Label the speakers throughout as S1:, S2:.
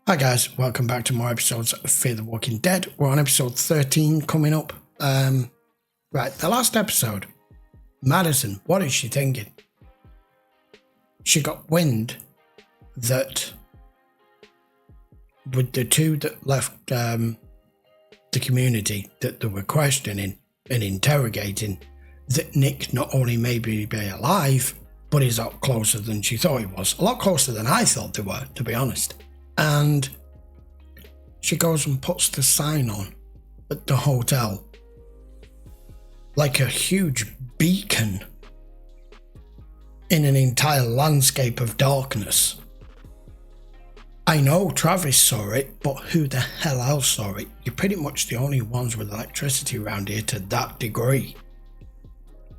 S1: Hi guys, welcome back to more episodes of Fear the Walking Dead. We're on episode 13 coming up. Right, the last episode, Madison, what is she thinking? She got wind that with the two that left the community that they were questioning and interrogating, that Nick not only may be alive, but is a lot closer than she thought he was. A lot closer than I thought they were, to be honest. And she goes and puts the sign on at the hotel, like a huge beacon in an entire landscape of darkness. I know Travis saw it, but who the hell else saw it? You're pretty much the only ones with electricity around here to that degree.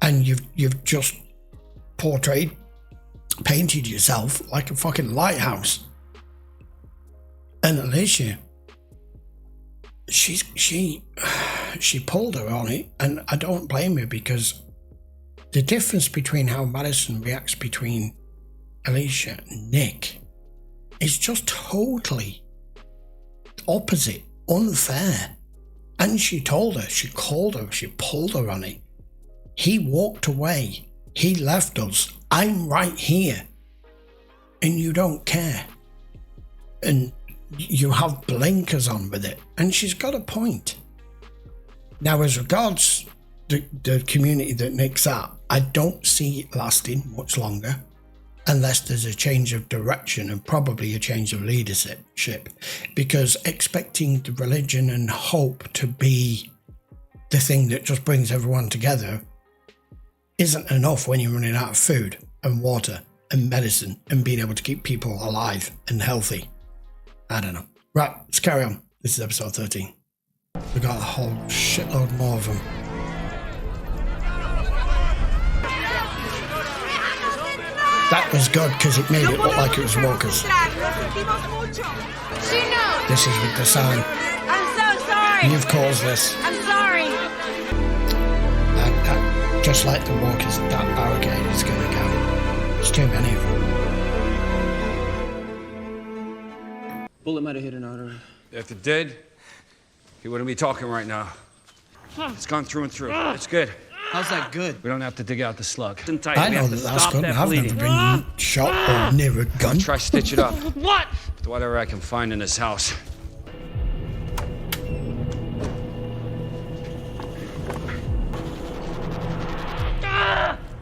S1: And you've just painted yourself like a fucking lighthouse. And Alicia, she pulled her on it, and I don't blame her, because the difference between how Madison reacts between Alicia and Nick is just totally opposite, unfair. And she told her, she called her, she pulled her on it. He walked away, he left us, I'm right here, and you don't care. And you have blinkers on with it, and she's got a point. Now, as regards the community that Nick's at, I don't see it lasting much longer unless there's a change of direction and probably a change of leadership, because expecting the religion and hope to be the thing that just brings everyone together isn't enough when you're running out of food and water and medicine and being able to keep people alive and healthy. I don't know. Right, let's carry on. This is episode 13. We got a whole shitload more of them. That was good because it made it look like it was walkers. This is with the sign.
S2: I'm so sorry.
S1: You've caused this.
S2: I'm sorry.
S1: Just like the walkers, that barricade is going to go. There's too many of them.
S3: Bullet might have hit an artery.
S4: If it did, he wouldn't be talking right now. It's gone through and through. It's good.
S3: How's that good?
S4: We don't have to dig out the slug.
S1: I know that's good. I've never been shot or near a gun.
S4: Try stitch it up.
S2: What?
S4: With whatever I can find in this house.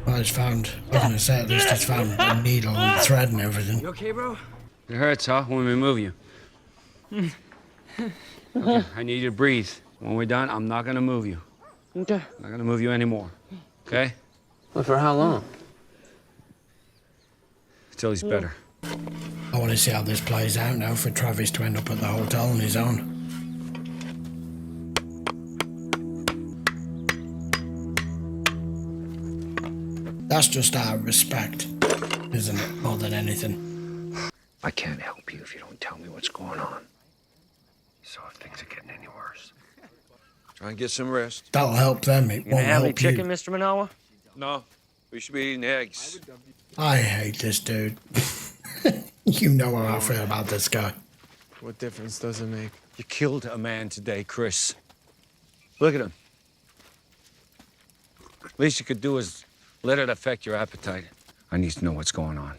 S1: Well, I was going to say, at least it's found a needle and thread and everything.
S4: You okay, bro? It hurts, huh? When we move you. Okay, I need you to breathe. When we're done, I'm not gonna move you.
S3: Okay.
S4: I'm not gonna move you anymore. Okay?
S3: But for how long?
S4: Until he's better.
S1: I want to see how this plays out now for Travis to end up at the hotel on his own. That's just out of respect, isn't it? More than anything.
S4: I can't help you if you don't tell me what's going on. So if things are getting any worse,
S5: try and get some rest.
S1: That'll help them. It
S6: You gonna
S1: won't
S6: have any
S1: help you.
S6: chicken, Mr. Manawa?
S5: No, we should be eating eggs.
S1: I hate this dude. You know how I feel about this guy.
S5: What difference does it make?
S4: you killed a man today, Chris. Look at him. Least you could do is let it affect your appetite. I need to know what's going on.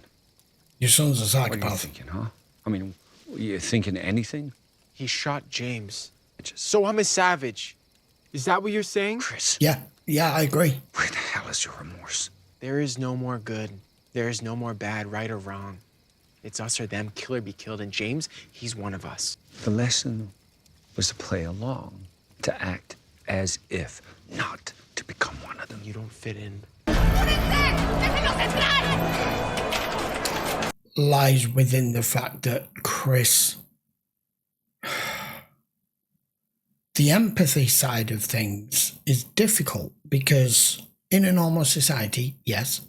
S1: Your son's a
S4: What are you
S1: psychopath.
S4: thinking, huh? I mean, you thinking anything?
S7: He shot James.
S4: Just,
S7: So I'm a savage. Is that what you're saying?
S4: Chris,
S1: Yeah, I agree.
S4: where the hell is your remorse?
S7: There is no more good. There is no more bad, right or wrong. It's us or them, kill or be killed. And James, he's one of us.
S4: The lesson was to play along, to act as if, not to become one of them.
S7: You don't fit in.
S1: Lies within the fact that Chris, the empathy side of things is difficult, because in a normal society, yes,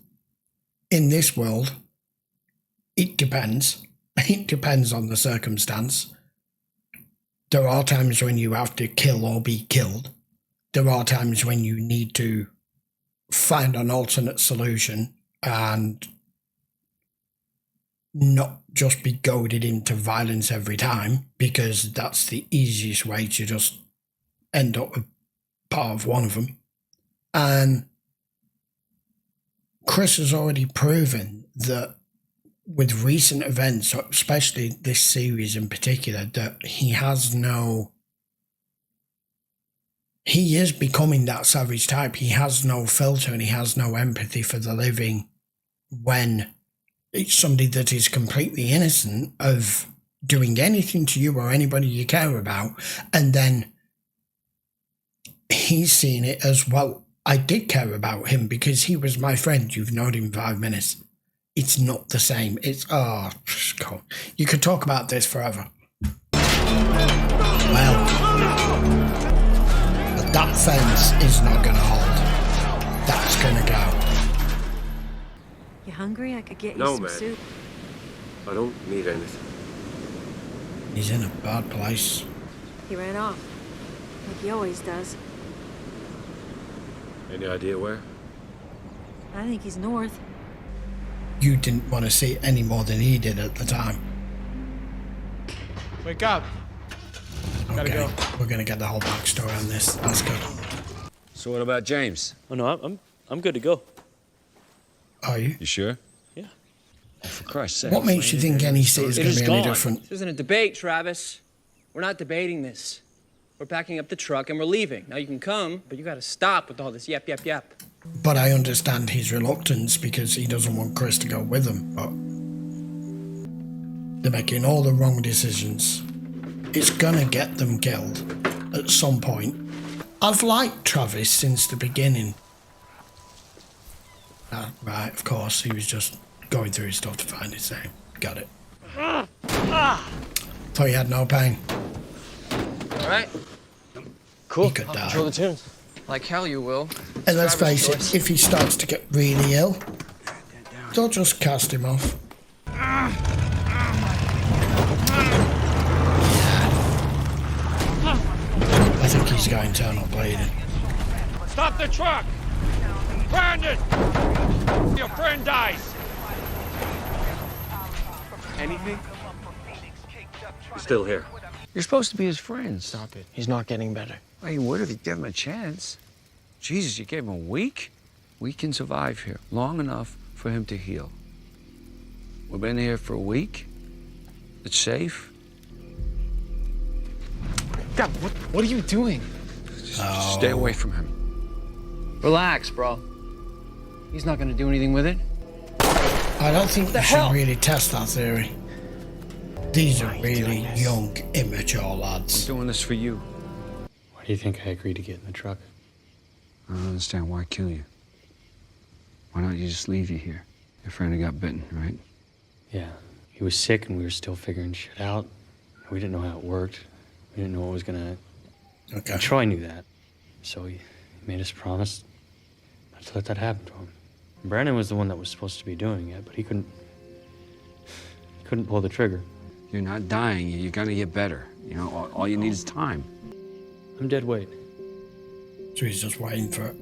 S1: in this world, it depends. It depends on the circumstance. There are times when you have to kill or be killed. There are times when you need to find an alternate solution and not just be goaded into violence every time, because that's the easiest way to just end up with part of one of them. And Chris has already proven that with recent events, especially this series in particular, that he is becoming that savage type. He has no filter and he has no empathy for the living when it's somebody that is completely innocent of doing anything to you or anybody you care about. And then he's seen it as, well, I did care about him because he was my friend. You've known him 5 minutes. It's not the same. It's, oh, God. You could talk about this forever. Well, but that fence is not going to hold. That's going to go.
S2: You hungry? I could get you
S5: No,
S2: some
S5: man.
S2: soup.
S5: I don't need anything.
S1: He's in a bad place.
S2: He ran off, like he always does.
S5: Any idea where?
S2: I think he's north.
S1: You didn't want to see it any more than he did at the time.
S7: Wake up. Gotta
S1: Okay,
S7: go.
S1: we're going to get the whole backstory on this. That's good.
S4: So what about James?
S6: Oh no, I'm good to go.
S1: Are you?
S4: You sure?
S6: Yeah.
S4: Oh, for Christ's sake.
S1: What makes you think any city is
S6: It
S1: going
S6: is
S1: to be any
S6: gone.
S1: different?
S3: This isn't a debate, Travis. We're not debating this. We're packing up the truck and we're leaving. Now you can come, but you gotta stop with all this yap, yap, yap.
S1: But I understand his reluctance because he doesn't want Chris to go with him. But they're making all the wrong decisions. It's gonna get them killed at some point. I've liked Travis since the beginning. Right, of course, he was just going through his stuff to find his name. Got it. Thought he had no pain.
S3: All right?
S6: Cool.
S1: He could
S6: I'll
S1: die.
S6: control the tunes.
S3: Like hell you will.
S1: And let's
S3: Travis'
S1: face
S3: choice.
S1: it, if he starts to get really ill, they'll just cast him off. I think he's got internal bleeding.
S5: Stop the truck! Brandon! Your friend dies!
S7: Anything?
S5: He's still here.
S4: You're supposed to be his friends.
S7: Stop it. He's not getting better.
S4: Well, you would if you gave him a chance. Jesus, you gave him a week? We can survive here long enough for him to heal. We've been here for a week. It's safe.
S7: God, what are you doing?
S4: Just stay away from him.
S3: Relax, bro. He's not gonna do anything with it.
S1: I don't think we should really test that theory. These are really young, immature lads.
S4: I'm doing this for you.
S6: Why do you think I agreed to get in the truck?
S4: I don't understand why kill you. Why don't you just leave you here? Your friend had got bitten, right?
S6: Yeah. He was sick and we were still figuring shit out. We didn't know how it worked. We didn't know what was gonna...
S1: Okay.
S6: And Troy knew that. So he made us promise not to let that happen to him. Brandon was the one that was supposed to be doing it, but he couldn't pull the trigger.
S4: You're not dying. You're gonna get better. You know, all you need is time.
S6: I'm dead weight.
S1: So he's just waiting for it.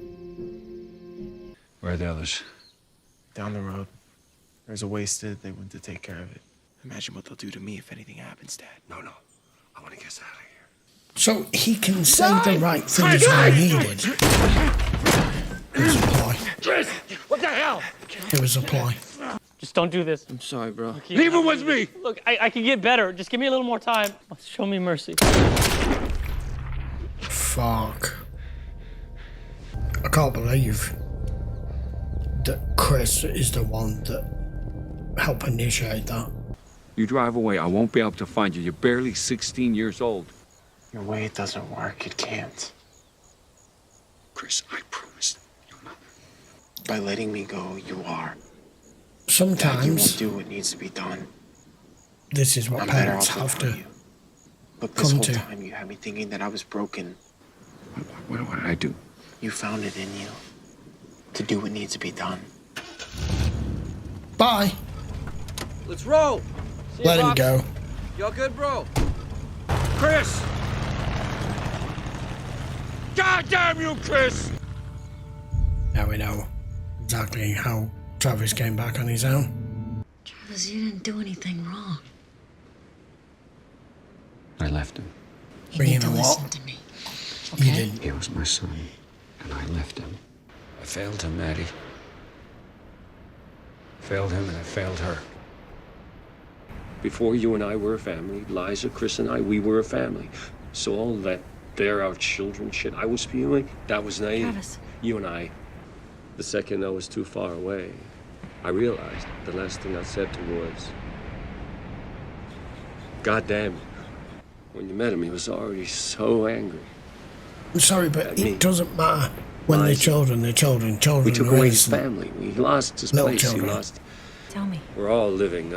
S4: Where are the others?
S7: Down the road. There's a wasted. They went to take care of it. Imagine what they'll do to me if anything happens, Dad.
S5: No. I want to get us out of here.
S1: So he can say the right things when needed. It was a ploy.
S5: Chris! What the hell?
S1: It was a ploy.
S6: Just don't do this.
S3: I'm sorry, bro.
S5: Leave him with me!
S6: Look, I can get better. Just give me a little more time. Show me mercy.
S1: Fuck. I can't believe that Chris is the one that helped initiate that.
S4: You drive away, I won't be able to find you. You're barely 16 years old.
S7: Your way it doesn't work. It can't.
S4: Chris, I promise you're not.
S7: By letting me go, you are. Dad, you
S1: Sometimes
S7: won't do what needs to be done.
S1: this is what
S7: I'm better
S1: parents
S7: off
S1: have
S7: without
S1: to
S7: you. Look, this
S1: come
S7: whole
S1: to.
S7: time you had me thinking that I was broken.
S4: What did I do?
S7: You found it in you to do what needs to be done.
S1: Bye.
S3: Let's roll.
S1: Let him go.
S3: Y'all good, bro?
S5: Chris! God damn you, Chris!
S1: Now we know exactly how Travis came back on his own.
S2: Travis Travis, you didn't do anything wrong.
S4: I left him.
S2: You
S1: But you
S2: need to
S1: know what?
S2: listen to me.
S1: You
S2: Okay?
S1: didn't.
S4: He was my son, and I left him. I failed him, Maddie. Failed him, and I failed her.
S8: Before you and I were a family, Liza, Chris, and I, we were a family. So all that they're our children shit I was spewing, that was naive.
S2: Travis.
S8: You and I, the second I was too far away, I realized the last thing I said to was, God damn it. When you met him, he was already so angry.
S1: I'm sorry, but
S8: At me.
S1: it doesn't matter. When they're
S8: Lies.
S1: children, they're children. Children
S8: We took away his
S1: raise them.
S8: family. He lost his
S1: Little
S8: place.
S1: children.
S8: He lost.
S2: Tell me.
S8: We're all living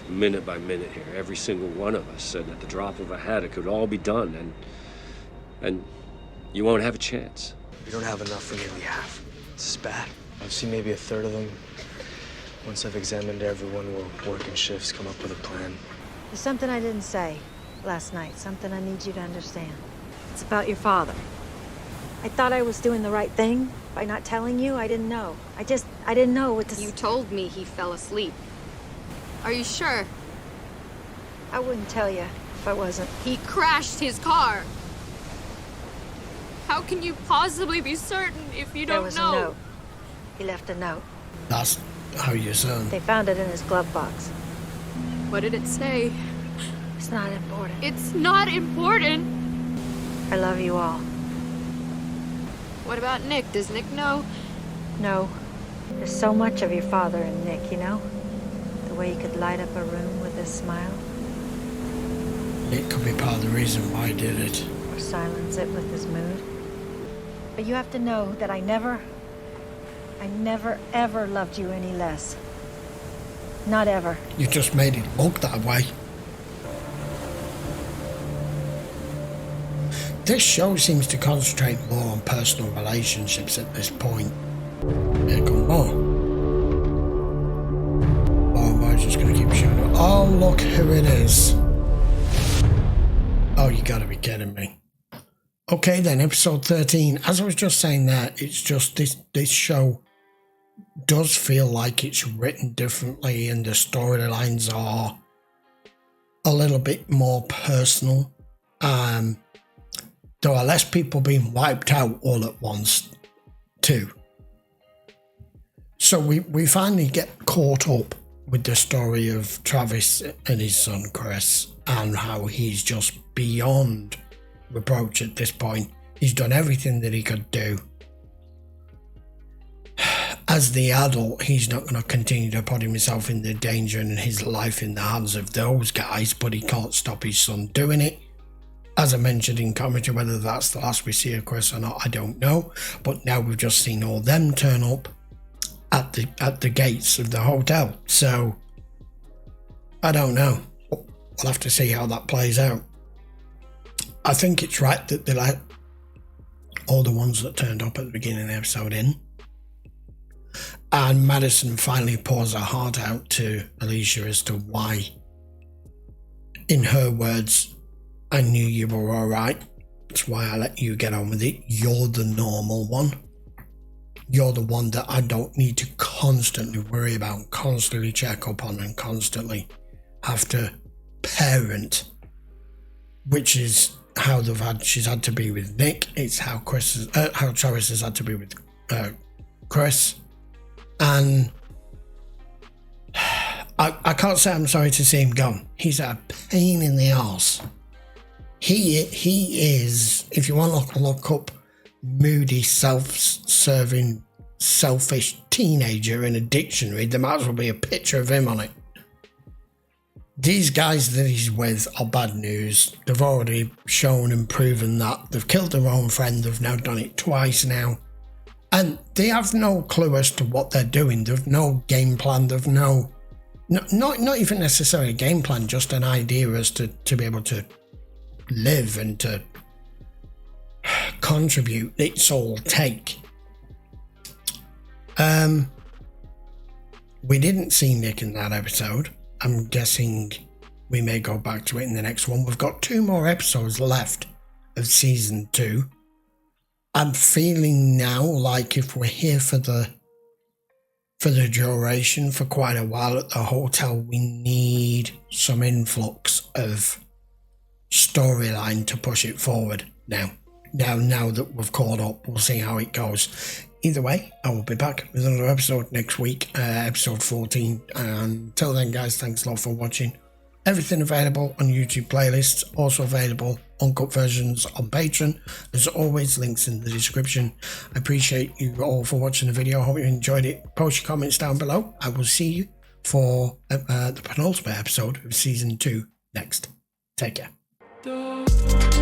S8: minute by minute here. Every single one of us. And at the drop of a hat, it could all be done. And you won't have a chance.
S9: We don't have enough for nearly half. This is bad. I've seen maybe a third of them. Once I've examined everyone, we'll work in shifts, come up with a plan.
S2: There's something I didn't say last night, something I need you to understand. It's about your father. I thought I was doing the right thing by not telling you. I didn't know. I didn't know what to
S10: You told me he fell asleep. Are you sure?
S2: I wouldn't tell you if I wasn't.
S10: He crashed his car. How can you possibly be certain if you
S2: There
S10: don't
S2: was
S10: know?
S2: a note. He left a note.
S1: That's how you sound.
S2: They found it in his glove box.
S10: What did it say?
S2: It's not important.
S10: It's not important.
S2: I love you all.
S10: What about Nick? Does Nick know?
S2: No. There's so much of your father in Nick, you know? The way he could light up a room with a smile,
S1: It could be part of the reason why he did it.
S2: or silence it with his mood. But you have to know that I never ever loved you any less. Not ever.
S1: You just made it look that way. This show seems to concentrate more on personal relationships at this point. Here come more. Oh, am I just going to keep showing up? Oh, look who it is. Oh, you got to be kidding me. Okay then, episode 13. As I was just saying that, it's just this show does feel like it's written differently and the storylines are a little bit more personal. There are less people being wiped out all at once too. So we finally get caught up with the story of Travis and his son Chris and how he's just beyond reproach at this point. He's done everything that he could do. As the adult, he's not going to continue to put himself in the danger and his life in the hands of those guys, but he can't stop his son doing it. As I mentioned in commentary, whether that's the last we see of Chris or not, I don't know. But now we've just seen all them turn up at the gates of the hotel. So I don't know. We'll have to see how that plays out. I think it's right that they let all the ones that turned up at the beginning of the episode in. And Madison finally pours her heart out to Alicia as to why, in her words, I knew you were alright. That's why I let you get on with it. You're the normal one. You're the one that I don't need to constantly worry about, constantly check up on, and constantly have to parent, which is how she's had to be with Nick. It's how how Travis has had to be with Chris. And I can't say I'm sorry to see him gone. He's a pain in the arse. He is, if you want to look up moody, self-serving, selfish teenager in a dictionary, there might as well be a picture of him on it. These guys that he's with are bad news. They've already shown and proven that they've killed their own friend. They've now done it twice now. And they have no clue as to what they're doing. They've no game plan. They've not even necessarily a game plan, just an idea as to be able to live and to contribute. It's all take. We didn't see Nick in that episode. I'm guessing we may go back to it in the next one. We've got 2 more episodes left of season 2. I'm feeling now like if we're here for for the duration for quite a while at the hotel. We need some influx of storyline to push it forward now that we've caught up. We'll see how it goes. Either way, I will be back with another episode next week, episode 14. Until then, guys, thanks a lot for watching. Everything available on YouTube playlists, also available uncut versions on Patreon. As always, links in the description. I appreciate you all for watching the video. I hope you enjoyed it. Post your comments down below. I will see you for the penultimate episode of season 2 next. Take care.